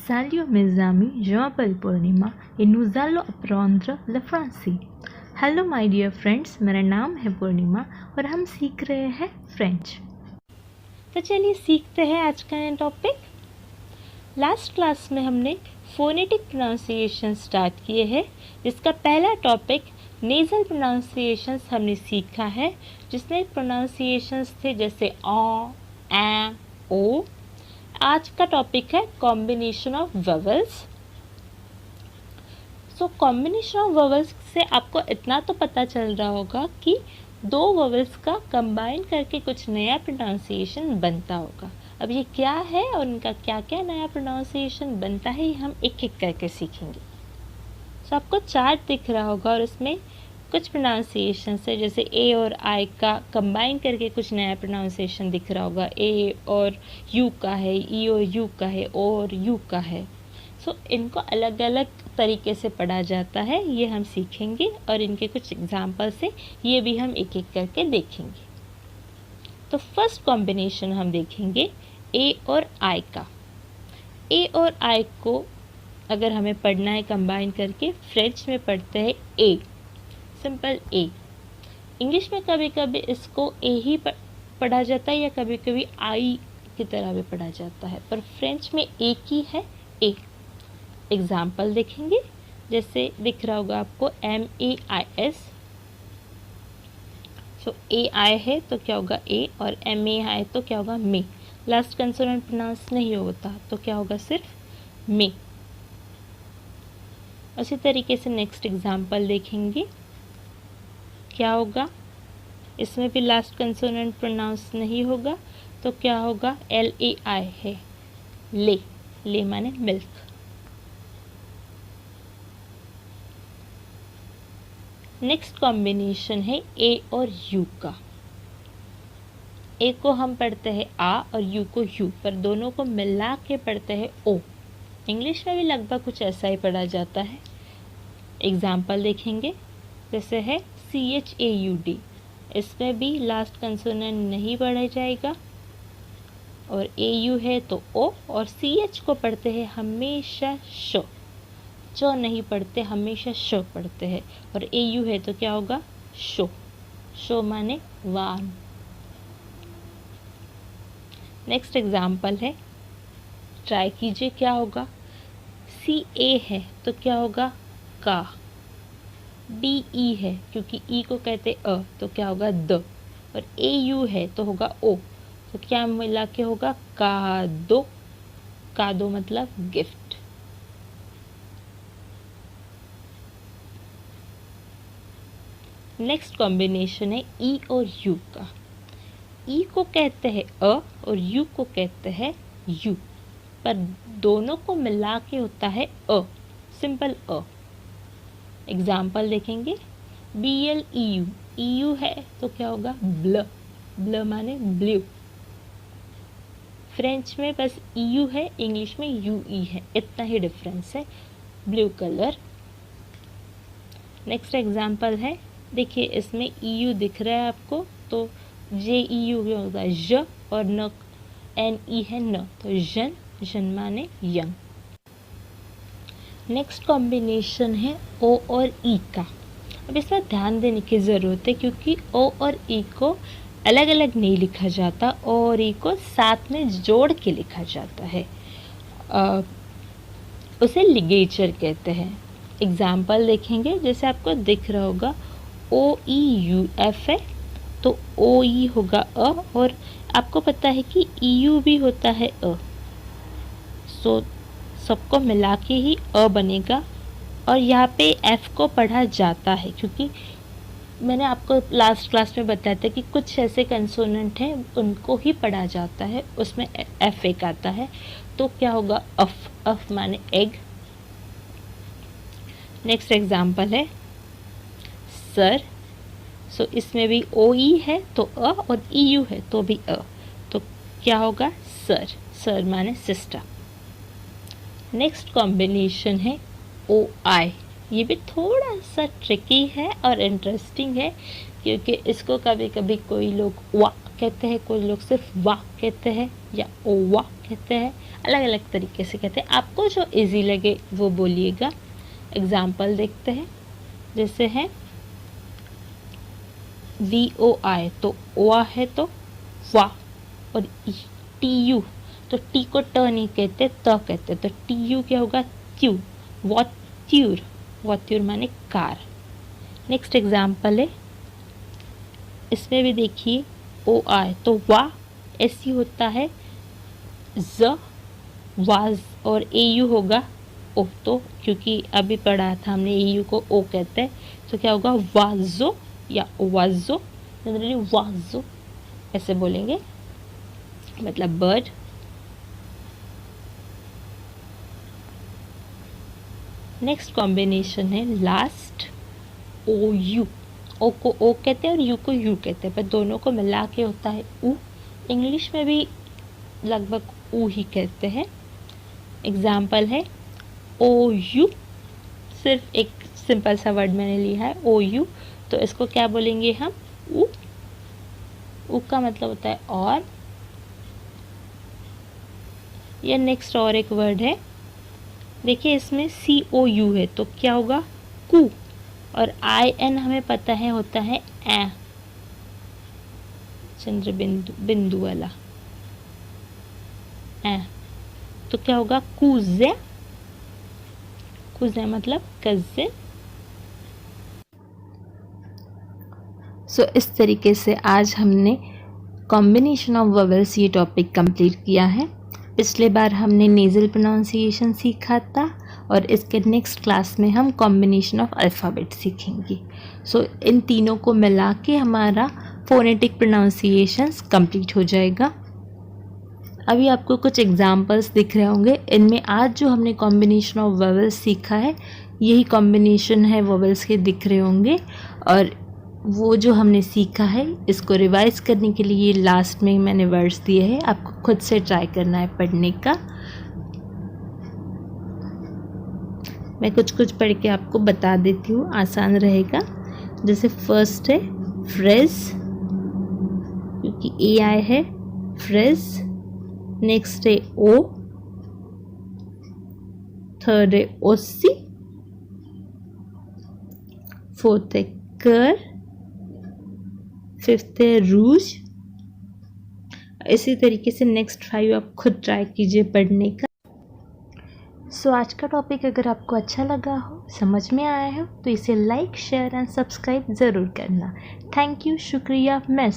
Salió Mizami, Joapel Purnima, Inuzalo Aprondra La Franci। Hello my dear friends, मेरा नाम है पूर्णिमा और हम सीख रहे हैं फ्रेंच। तो चलिए सीखते हैं आज का नया टॉपिक। लास्ट क्लास में हमने फोनेटिक प्रोनाउंसिएशन स्टार्ट किए हैं, जिसका पहला टॉपिक नेज़ल प्रोनाउंसिएशंस हमने सीखा है, जिसमें प्रोनाउंसिएशंस थे जैसे अ, ए, ओ। आज का टॉपिक है combination of vowels. So combination of vowels से आपको इतना तो पता चल रहा होगा कि दो वोवेल्स का कंबाइन करके कुछ नया प्रोनाउंसिएशन बनता होगा। अब ये क्या है और इनका क्या क्या नया प्रोनाउंसिएशन बनता है, ये हम एक एक करके सीखेंगे। सो आपको चार्ट दिख रहा होगा और उसमें कुछ प्रोनाउंसिएशन है, जैसे ए और आई का कंबाइन करके कुछ नया प्रोनाउंसिएशन दिख रहा होगा। ए और यू का है, ई और यू का है, ओ और यू का है। सो इनको अलग अलग तरीके से पढ़ा जाता है, ये हम सीखेंगे और इनके कुछ एग्जाम्पल से ये भी हम एक एक करके देखेंगे। तो फर्स्ट कॉम्बिनेशन हम देखेंगे ए और आई का। ए और आई को अगर हमें पढ़ना है कंबाइन करके, फ्रेंच में पढ़ते हैं ए, सिंपल ए। इंग्लिश में कभी कभी इसको ए ही पढ़ा जाता है या कभी कभी आई की तरह भी पढ़ा जाता है, पर फ्रेंच में एक ही है, ए। एग्जाम्पल देखेंगे, जैसे दिख रहा होगा आपको MEIS। सो ए आई है तो क्या होगा ए, और MAI तो क्या होगा मे। लास्ट कंसोनेंट प्रोनाउंस नहीं होता तो क्या होगा, सिर्फ मे। उसी तरीके से नेक्स्ट एग्जाम्पल देखेंगे, क्या होगा, इसमें भी लास्ट कंसोनेंट प्रोनाउंस नहीं होगा तो क्या होगा, LAI है, ले। ले माने मिल्क। नेक्स्ट कॉम्बिनेशन है ए और यू का। ए को हम पढ़ते हैं आ और यू को यू, पर दोनों को मिला के पढ़ते हैं ओ। इंग्लिश में भी लगभग कुछ ऐसा ही पढ़ा जाता है। एग्जाम्पल देखेंगे, जैसे है CHAUD, इसमें भी लास्ट कंसोनेंट नहीं पढ़ा जाएगा और AU है तो ओ, और CH को पढ़ते हैं हमेशा शो। चो नहीं पढ़ते, हमेशा शो पढ़ते हैं, और AU है तो क्या होगा, शो। शो माने वान। नेक्स्ट एग्जाम्पल है, ट्राई कीजिए क्या होगा। CA है तो क्या होगा, का। DE है क्योंकि ई को कहते अ तो क्या होगा, द। और AU है तो होगा ओ, तो क्या मिला के होगा, कादो। कादो मतलब गिफ्ट। नेक्स्ट कॉम्बिनेशन है ई और यू का। ई को कहते हैं अ और यू को कहते हैं यू, पर दोनों को मिला के होता है अ, सिंपल अ। एग्जाम्पल देखेंगे, BLEU, EU है तो क्या होगा, ब्ल। ब्ल माने ब्लू। फ्रेंच में बस EU है, इंग्लिश में UE है, इतना ही डिफरेंस है, ब्लू कलर। नेक्स्ट एग्जाम्पल है, देखिए इसमें EU दिख रहा है आपको, तो JEU होगा ज, और न NE है न, तो जन। जन माने यंग। नेक्स्ट कॉम्बिनेशन है ओ और ई का। अब इसमें ध्यान देने की ज़रूरत है क्योंकि ओ और ई को अलग अलग नहीं लिखा जाता, ओ और ई को साथ में जोड़ के लिखा जाता है, उसे लिगेचर कहते हैं। एग्जाम्पल देखेंगे, जैसे आपको दिख रहा होगा OEUF है तो OE होगा अ, और आपको पता है कि EU भी होता है अ, सो सबको मिला के ही अ बनेगा। और यहाँ पे F को पढ़ा जाता है क्योंकि मैंने आपको लास्ट क्लास में बताया था कि कुछ ऐसे कंसोनेंट हैं उनको ही पढ़ा जाता है, उसमें F एक आता है, तो क्या होगा, अफ। अफ माने एग। नेक्स्ट एग्जाम्पल है सर। सो इसमें भी OE है तो अ, और EU है तो भी अ, तो क्या होगा, सर। सर माने सिस्टर। नेक्स्ट कॉम्बिनेशन है OI। ये भी थोड़ा सा ट्रिकी है और इंटरेस्टिंग है क्योंकि इसको कभी कभी कोई लोग वा कहते हैं, कोई लोग सिर्फ वा कहते हैं या ओवा कहते हैं, अलग अलग तरीके से कहते हैं। आपको जो इजी लगे वो बोलिएगा। एग्जाम्पल देखते हैं, जैसे है VOI, तो ओआ है तो वाह, और TU तो टी को ट नहीं कहते, त कहते, तो TU क्या होगा, त्यू, वॉत्यूर, वॉत्यूर माने कार। नेक्स्ट एग्जाम्पल है, इसमें भी देखिए OI तो वाह, SU होता है ज, वाज, और AU होगा ओ, तो क्योंकि अभी पढ़ा था हमने AU को ओ कहते हैं, तो क्या होगा, वाजो या वाजो, जनरली वाजो ऐसे बोलेंगे, मतलब बर्ड। नेक्स्ट कॉम्बिनेशन है लास्ट OU, ओ को ओ कहते हैं और यू को यू कहते हैं, पर दोनों को मिला के होता है ऊ। इंग्लिश में भी लगभग ऊ ही कहते हैं। एग्जाम्पल है OU, सिर्फ एक सिंपल सा वर्ड मैंने लिया है OU, तो इसको क्या बोलेंगे हम, ऊ। ऊ का मतलब होता है और। या नेक्स्ट और एक वर्ड है, देखिए इसमें COU है तो क्या होगा, कू, और IN हमें पता है होता है ए, चंद्र बिंदु, बिंदु वाला ए, तो क्या होगा, कुजे, कुजे मतलब कजिन। सो इस तरीके से आज हमने कॉम्बिनेशन ऑफ वोवेल्स ये टॉपिक कंप्लीट किया है। पिछले बार हमने नेज़ल प्रोनाउंसिएशन सीखा था और इसके नेक्स्ट क्लास में हम कॉम्बिनेशन ऑफ अल्फ़ाबेट सीखेंगे। सो इन तीनों को मिला के हमारा फोनेटिक प्रोनाउंसिएशंस कंप्लीट हो जाएगा। अभी आपको कुछ एग्जांपल्स दिख रहे होंगे, इनमें आज जो हमने कॉम्बिनेशन ऑफ वोवेल्स सीखा है यही कॉम्बिनेशन है वोवेल्स के दिख रहे होंगे, और वो जो हमने सीखा है इसको रिवाइज करने के लिए लास्ट में मैंने वर्ड्स दिए हैं, आपको खुद से ट्राई करना है पढ़ने का। मैं कुछ कुछ पढ़ के आपको बता देती हूँ, आसान रहेगा। जैसे फर्स्ट है फ्रेज, क्योंकि AI है फ्रेज। नेक्स्ट है ओ, थर्ड है ओसी, फोर्थ है कर, फिफ्थ है रूज। इसी तरीके से नेक्स्ट 5 आप खुद ट्राई कीजिए पढ़ने का। सो आज का टॉपिक अगर आपको अच्छा लगा हो, समझ में आया हो, तो इसे लाइक, शेयर एंड सब्सक्राइब ज़रूर करना। थैंक यू, शुक्रिया। मैं